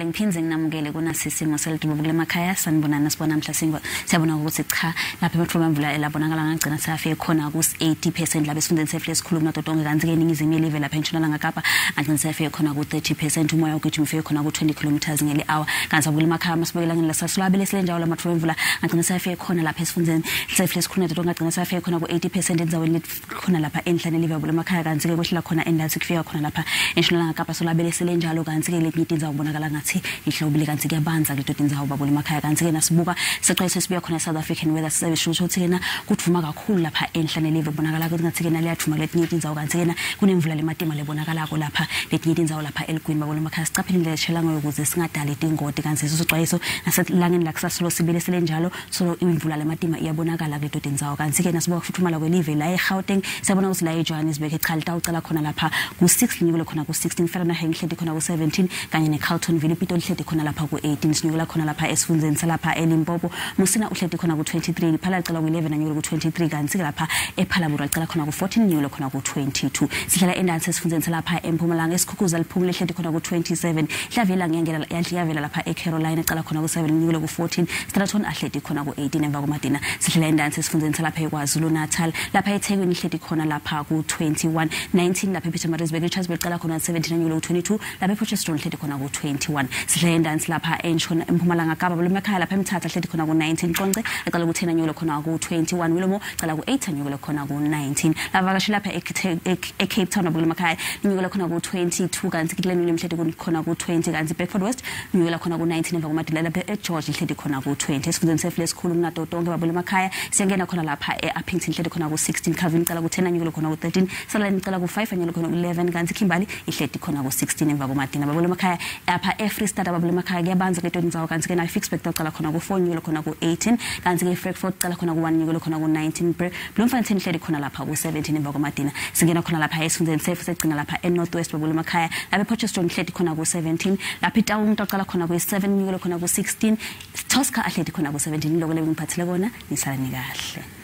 ngiphinze nginamukele kuna Simo selitulu kule makhaya sanibonana sibona namhla siyabona ukuthi cha lapha emathuba emvula elabonakala ngagcina safe khona ku 80% labe sifundeni sefe lesikhuluma totonke kanti ke ningizimi yelive lapha eNtshonalanga Kapa agcina safe khona ku 30% umoya ugijima ufike khona ku 20 km ngeli hour kanti sabukule makhaya masibekela ngela sasulabele silenjawo lamathuba emvula agcina safe khona lapha esifundeni sefe lesikhuluma totonke agcina safe khona ku 80% enzaweni khona lapha enhlane live kule makhaya kanti ke kwehla khona endathi kufika khona lapha eNtshonalanga Kapa solabele silenjalo kanti ke letindzaba ubonakala ngathi ihlobile kanti kuyabanza ke Tindzaba babule emakhaya kanti ke nasibuka sexwayise sibuya khona South African Weather Service ukuthi kena kuthuma kakhulu lapha enhlane live ubonakala ukuthi ngathi ke naliyathuma letinye indzawo kanti ke kunemvula lematima lebonakala ko lapha letinye indzawo lapha eLigwini babule emakhaya sicaphile indlela eshelanga ukuze singadali ingoti kanti sesixwayiso naselangeni la kusasulo sibele selenjalo so imvula lematima iyabonakala ke Tindzaba kanti ke nasibuka futhumala kwelive la eGauteng siyabona ukuthi la eJohannesburg eChalta ucela khona lapha ku 6 nyukulo khona ku 16 fana henhledi khona ku 17 kanye neCarlton Village ipito lihledi khona lapha ku 18 sinyukela khona lapha esifundeni salapha eLimpopo Musina uhledi khona ku 23 Phala licela ku 11 nyukulo ku 23 kanti lapha ePhalaburu licela khona ku 14 nyukulo khona ku 22 sihlala endansi esifundeni salapha eMpumalanga esikhukhuza liphumule lihledi khona ku 27 hlavela ngiyangena yavela lapha eCaroline ecela khona ku 7 nyukulo ku 14 Straton ahledi khona ku 18 emva komadina sihlala endansi esifundeni salapha eKwaZulu Natal lapha eThekwini lihledi khona lapha ku 21 19 lapha ePietermaritzburg eCharlesburg licela khona 17 nyukulo ku 22 lapha ePotchefstroom lihledi khona ku 21 sihlala endansi lapha eNtshona eMpumalanga Kapa bule emakhaya lapha eMthatha hledi khona ku 19 Qonce ecela ku 10 nyukulo khona ku 21 Wilomo ecela ku 8 nyukulo khona ku 19 lavakashi lapha eCape Town bule emakhaya nyukulo khona ku 22 kanti Glenville hledi khona ku 20 kanti Bedford West nyukulo khona ku 19 emva komadila lapha eGeorge hledi khona ku 20 esifundeni sefe lesikhulu kunato tonke babule emakhaya siyangena khona lapha eUppington hledi khona ku 16 Calvin ecela ku 10 nyukulo khona ku 13 Salani ecela ku 5 nyukulo khona ku 11 kanti Kimberley ihledi khona ku 16 emva komadina babule emakhaya lapha eFree State babule emakhaya kuyabanza ke Tindzaba kanti ke na Fixback ecela khona ku 4 nyukulo khona ku 18 kanti ke Frankfurt ecela khona ku 1 nyukulo khona ku 19 Bloemfontein hledi khona lapha ku 17 emva komadina singena khona lapha esifundeni sefe segcina lapha eNorthwest babule emakhaya lapha ePotchefstroom hledi khona ku 17 lapha eTaung ecela khona ku 7 nyukulo khona ku 16 Tosca ahledi khona ku 17 lokho lebengiphathele kona nisalani kahle.